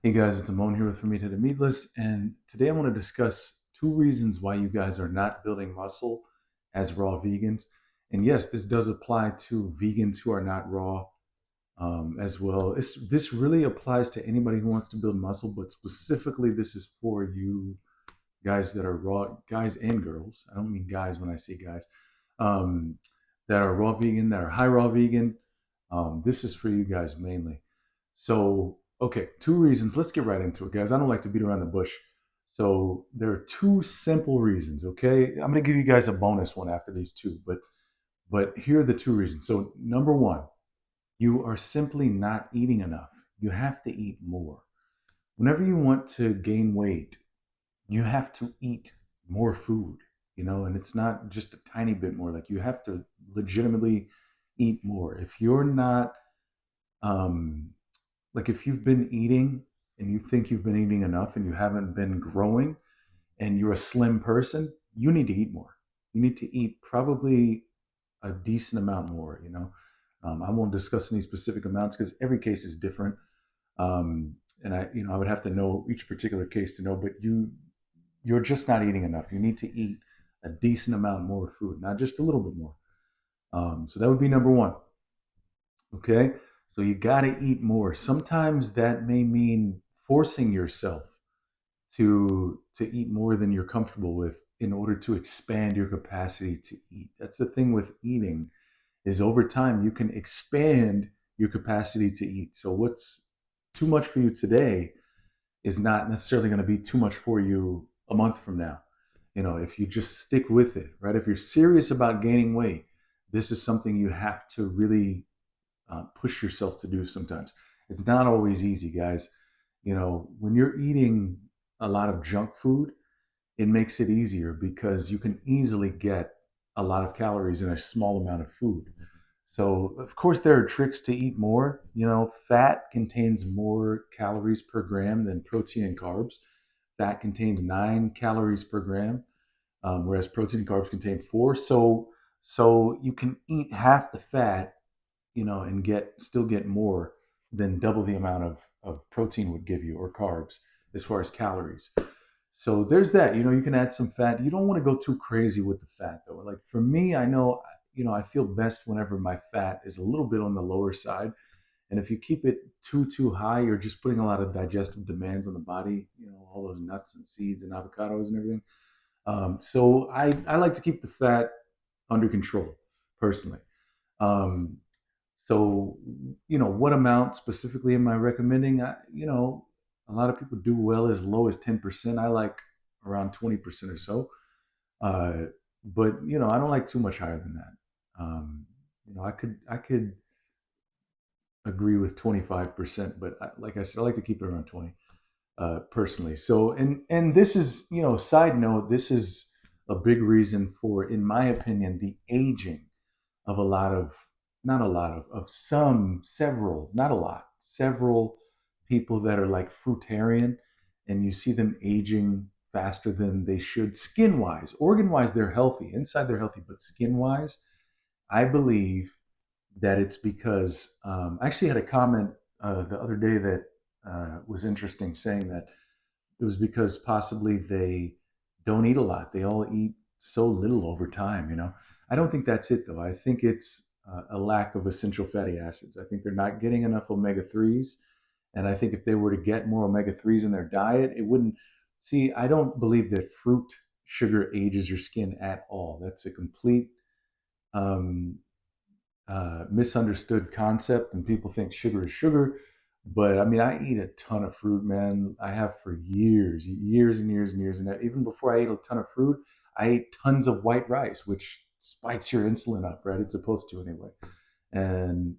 Hey guys, it's Amon here with From Meat to Meatless, and today I want to discuss two reasons why you guys are not building muscle as raw vegans. And yes, this does apply to vegans who are not raw as well. This really applies to anybody who wants to build muscle, but specifically this is for you guys that are raw, guys and girls. I don't mean guys when I say guys, um, that are raw vegan, that are high raw vegan. This is for you guys mainly. So, okay, two reasons. Let's get right into it, guys. I don't like to beat around the bush. So, there are two simple reasons, okay? I'm going to give you guys a bonus one after these two, but here are the two reasons. So, number one, you are simply not eating enough. You have to eat more. Whenever you want to gain weight, you have to eat more food, and it's not just a tiny bit more. Like you have to legitimately eat more. If you're not um, like if you've been eating and you think you've been eating enough and you haven't been growing and you're a slim person, you need to eat more. You need to eat probably a decent amount more. I won't discuss any specific amounts because every case is different. And I would have to know each particular case to know, but you're just not eating enough. You need to eat a decent amount more food, not just a little bit more. So that would be number one. Okay. So you got to eat more. Sometimes that may mean forcing yourself to eat more than you're comfortable with in order to expand your capacity to eat. That's the thing with eating is over time you can expand your capacity to eat. So what's too much for you today is not necessarily going to be too much for you a month from now. If you just stick with it, right? If you're serious about gaining weight, this is something you have to really push yourself to do sometimes. It's not always easy, guys. When you're eating a lot of junk food, it makes it easier because you can easily get a lot of calories in a small amount of food. So, of course, there are tricks to eat more. Fat contains more calories per gram than protein and carbs. Fat contains 9 calories per gram, whereas protein and carbs contain 4. So you can eat half the fat, and still get more than double the amount of protein would give you or carbs as far as calories. So there's that. You can add some fat. You don't want to go too crazy with the fat though. Like for me, I know, I feel best whenever my fat is a little bit on the lower side. And if you keep it too high, you're just putting a lot of digestive demands on the body, all those nuts and seeds and avocados and everything. So I like to keep the fat under control personally. Um, so, what amount specifically am I recommending? A lot of people do well as low as 10%. I like around 20% or so. Uh, but, I don't like too much higher than that. I could agree with 25%, but like I said, I like to keep it around 20 personally. So, and this is, side note, this is a big reason for, in my opinion, the aging of a lot of, not a lot of some, several, not a lot, several people that are like fruitarian, and you see them aging faster than they should, skin wise. Organ wise, they're healthy. Inside, they're healthy, but skin wise, I believe that it's because I actually had a comment the other day that was interesting, saying that it was because possibly they don't eat a lot. They all eat so little over time. I don't think that's it though. I think it's a lack of essential fatty acids. I think they're not getting enough omega threes, and I think if they were to get more omega threes in their diet, it wouldn't. See, I don't believe that fruit sugar ages your skin at all. That's a complete um, misunderstood concept, and people think sugar is sugar. But I mean, I eat a ton of fruit, man. I have for years, years and years and years. And even before I ate a ton of fruit, I ate tons of white rice, which spikes your insulin up, right? It's supposed to anyway. And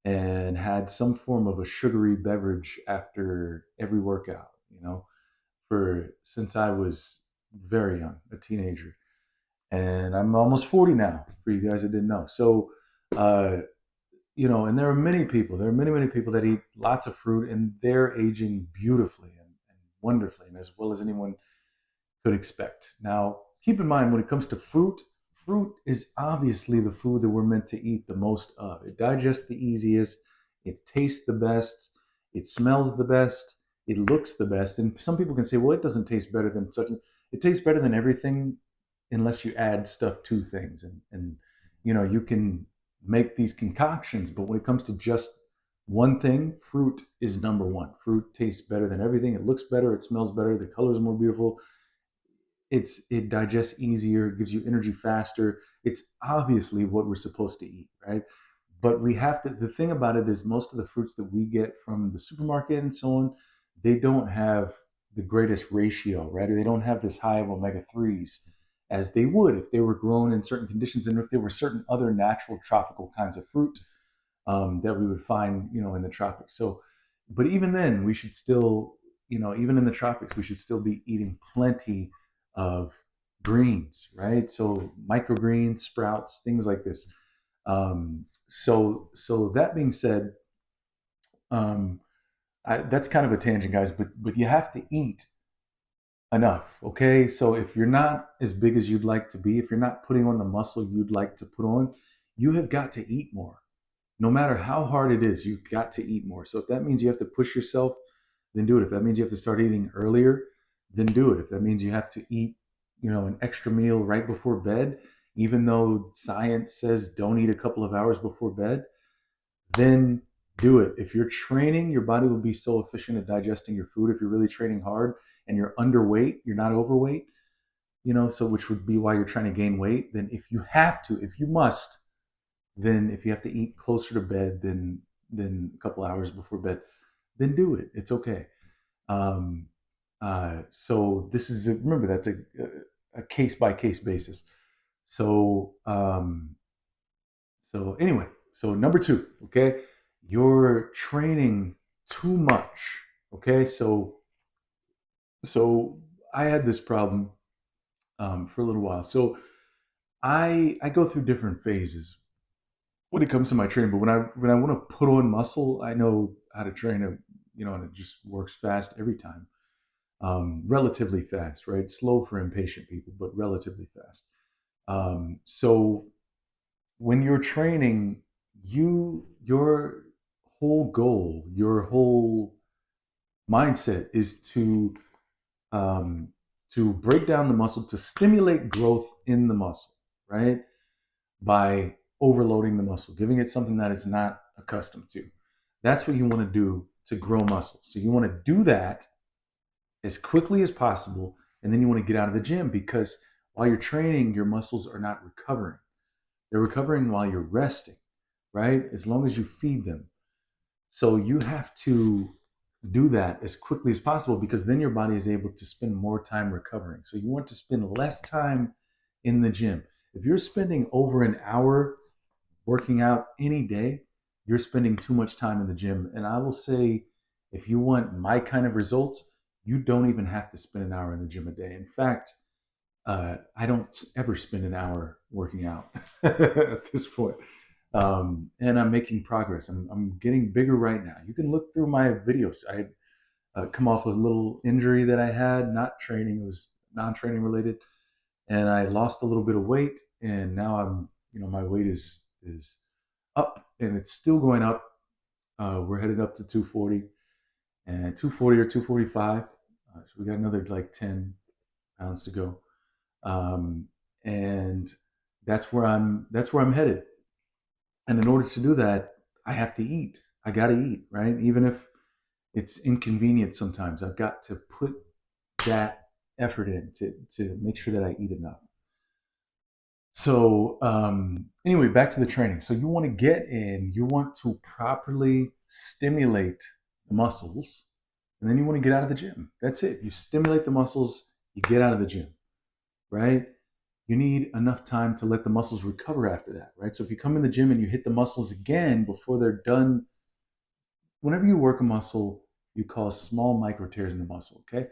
and had some form of a sugary beverage after every workout, for since I was very young, a teenager, and I'm almost 40 now. For you guys that didn't know, so uh, and there are many people. There are many people that eat lots of fruit, and they're aging beautifully and wonderfully, and as well as anyone could expect. Now, keep in mind when it comes to fruit, fruit is obviously the food that we're meant to eat the most of. It digests the easiest, it tastes the best, it smells the best, it looks the best. And some people can say, well, it doesn't taste better than such. It tastes better than everything unless you add stuff to things. And you can make these concoctions, but when it comes to just one thing, fruit is number one. Fruit tastes better than everything. It looks better, it smells better, the color is more beautiful, it digests easier, it gives you energy faster. It's obviously what we're supposed to eat, right? But we have to, the thing about it is most of the fruits that we get from the supermarket and so on, they don't have the greatest ratio, right? Or they don't have this high of omega 3s as they would if they were grown in certain conditions and if there were certain other natural tropical kinds of fruit that we would find, in the tropics. So, but even then, we should still, even in the tropics, we should still be eating plenty of greens, right? So microgreens, sprouts, things like this. So that being said, um, that's kind of a tangent, guys. But you have to eat enough, okay? So if you're not as big as you'd like to be, if you're not putting on the muscle you'd like to put on, you have got to eat more. No matter how hard it is, you've got to eat more. So if that means you have to push yourself, then do it. If that means you have to start eating earlier, then do it. If that means you have to eat, an extra meal right before bed, even though science says don't eat a couple of hours before bed, then do it. If you're training, your body will be so efficient at digesting your food. If you're really training hard and you're underweight, you're not overweight, so which would be why you're trying to gain weight, then if you have to, if you must, then if you have to eat closer to bed than a couple hours before bed, then do it. It's okay. Um, so this is remember that's a case by case basis. So so anyway, so number two, okay, you're training too much. Okay, so I had this problem for a little while. So I go through different phases when it comes to my training. But when I want to put on muscle, I know how to train it, and it just works fast every time. Relatively fast, right? Slow for impatient people, but relatively fast. So when you're training, your whole goal, your whole mindset is um, to break down the muscle, to stimulate growth in the muscle, right? By overloading the muscle, giving it something that it's not accustomed to. That's what you want to do to grow muscle. So you want to do that as quickly as possible, and then you want to get out of the gym because while you're training, your muscles are not recovering. They're recovering while you're resting, right? As long as you feed them. So you have to do that as quickly as possible because then your body is able to spend more time recovering. So you want to spend less time in the gym. If you're spending over an hour working out any day, you're spending too much time in the gym. And I will say, if you want my kind of results, you don't even have to spend an hour in the gym a day. In fact, I don't ever spend an hour working out at this point. And I'm making progress. I'm getting bigger right now. You can look through my videos. I had come off a little injury that I had, not training, it was non training related. And I lost a little bit of weight. And now my weight is up and it's still going up. We're headed up to 240 and 240 or 245. So we got another like 10 pounds to go. Um, and that's where I'm headed. And in order to do that, I have to eat. I got to eat, right? Even if it's inconvenient sometimes, I've got to put that effort in to make sure that I eat enough. So anyway, back to the training. So you want to get in, you want to properly stimulate the muscles, and then you want to get out of the gym. That's it. You stimulate the muscles, you get out of the gym, right? You need enough time to let the muscles recover after that, right? So if you come in the gym and you hit the muscles again before they're done, whenever you work a muscle, you cause small micro tears in the muscle, okay?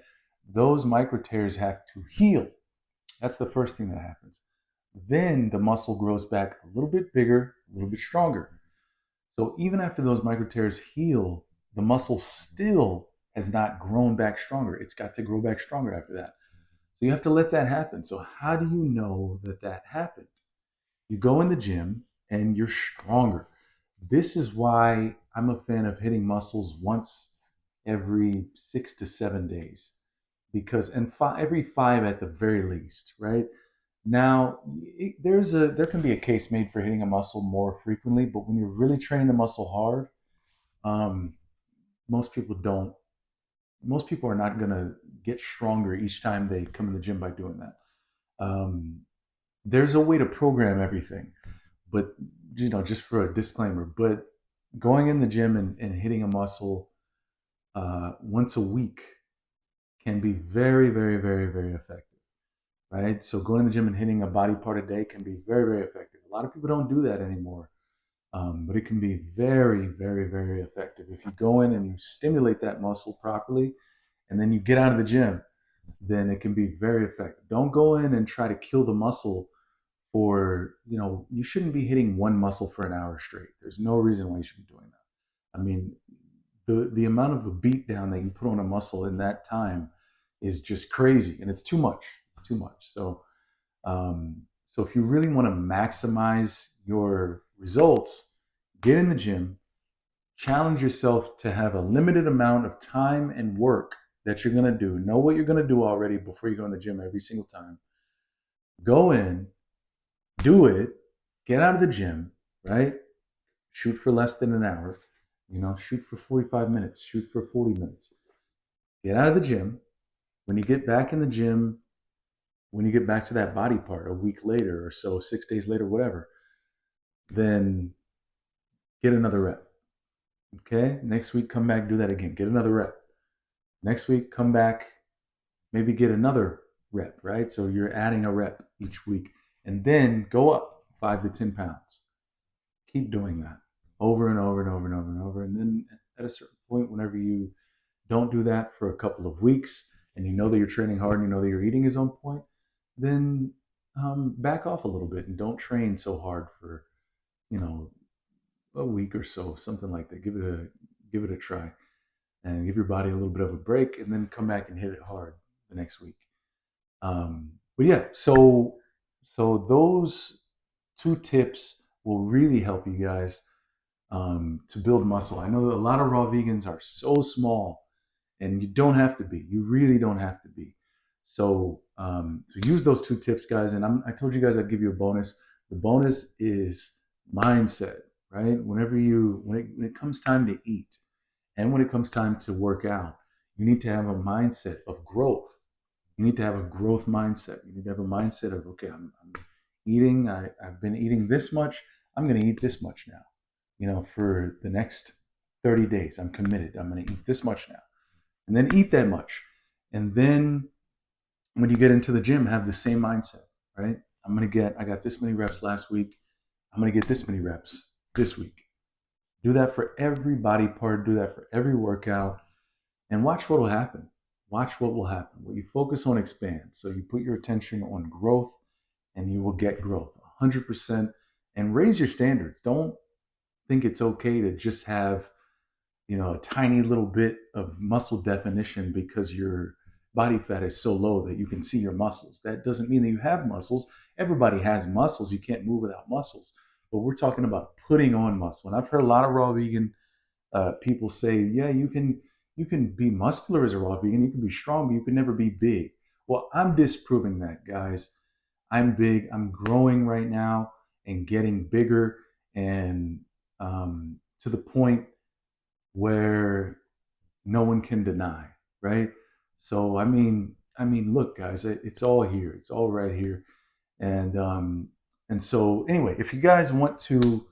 Those micro tears have to heal. That's the first thing that happens. Then the muscle grows back a little bit bigger, a little bit stronger. So even after those micro tears heal, the muscle still has not grown back stronger. It's got to grow back stronger after that. So you have to let that happen. So how do you know that that happened? You go in the gym and you're stronger. This is why I'm a fan of hitting muscles once every 6 to 7 days because, and every 5 at the very least, right? Now, there can be a case made for hitting a muscle more frequently, but when you're really training the muscle hard, um, most people don't. Most people are not going to get stronger each time they come in the gym by doing that. Um, there's a way to program everything, but just for a disclaimer, but going in the gym and hitting a muscle once a week can be very, very, very, very effective, right? So going to the gym and hitting a body part a day can be very, very effective. A lot of people don't do that anymore, but it can be very, very, very effective if you go in and you stimulate that muscle properly, and then you get out of the gym. Then it can be very effective. Don't go in and try to kill the muscle for, you shouldn't be hitting one muscle for an hour straight. There's no reason why you should be doing that. I mean, the amount of a beat down that you put on a muscle in that time is just crazy, and it's too much. It's too much. So if you really want to maximize your results, get in the gym, challenge yourself to have a limited amount of time and work that you're going to do. Know what you're going to do already before you go in the gym every single time. Go in, do it, get out of the gym, right? Shoot for less than an hour, shoot for 45 minutes, shoot for 40 minutes. Get out of the gym. When you get back in the gym, when you get back to that body part a week later or so, 6 days later, whatever, then get another rep. Okay? Next week, come back, do that again. Get another rep. Next week, come back, maybe get another rep, right? So you're adding a rep each week. And then go up 5 to 10 pounds. Keep doing that over and over and over and over and over. And then at a certain point, whenever you don't do that for a couple of weeks and you know that you're training hard and you know that your eating is on point, then back off a little bit and don't train so hard for, you know, a week or so, something like that. Give it a try and give your body a little bit of a break and then come back and hit it hard the next week. But yeah, so those two tips will really help you guys to build muscle. I know that a lot of raw vegans are so small, and you don't have to be. You really don't have to be. So use those two tips, guys. And I told you guys I'd give you a bonus. The bonus is mindset, right? When it comes time to eat, and when it comes time to work out, you need to have a mindset of growth. You need to have a growth mindset. You need to have a mindset of, okay, I'm eating, I've been eating this much, I'm going to eat this much now. For the next 30 days, I'm committed. I'm going to eat this much now. And then eat that much. And then when you get into the gym, have the same mindset, right? I got this many reps last week. I'm going to get this many reps this week. Do that for every body part, do that for every workout, and watch what will happen. Watch what will happen. What you focus on expands. So you put your attention on growth and you will get growth 100%. And raise your standards. Don't think it's okay to just have, a tiny little bit of muscle definition because your body fat is so low that you can see your muscles. That doesn't mean that you have muscles. Everybody has muscles. You can't move without muscles. But we're talking about putting on muscle. And I've heard a lot of raw vegan people say, yeah, you can be muscular as a raw vegan, you can be strong, but you can never be big. Well, I'm disproving that, guys. I'm big. I'm growing right now and getting bigger, and to the point where no one can deny, right? So look, guys, it's all here. It's all right here, and so anyway, if you guys want to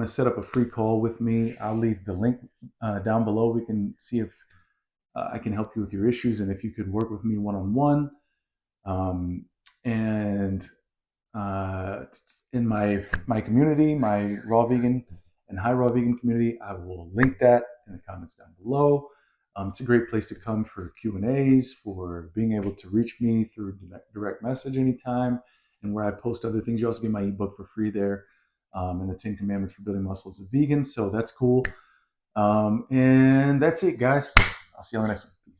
set up a free call with me, I'll leave the link down below. We can see if I can help you with your issues and if you could work with me one on one. And in my community, my raw vegan and high raw vegan community, I will link that in the comments down below. It's a great place to come for Q&As, for being able to reach me through direct message anytime, and where I post other things. You also get my ebook for free there, and the 10 Commandments for Building Muscle as a Vegan. So that's cool. And that's it, guys. I'll see you on the next one. Peace.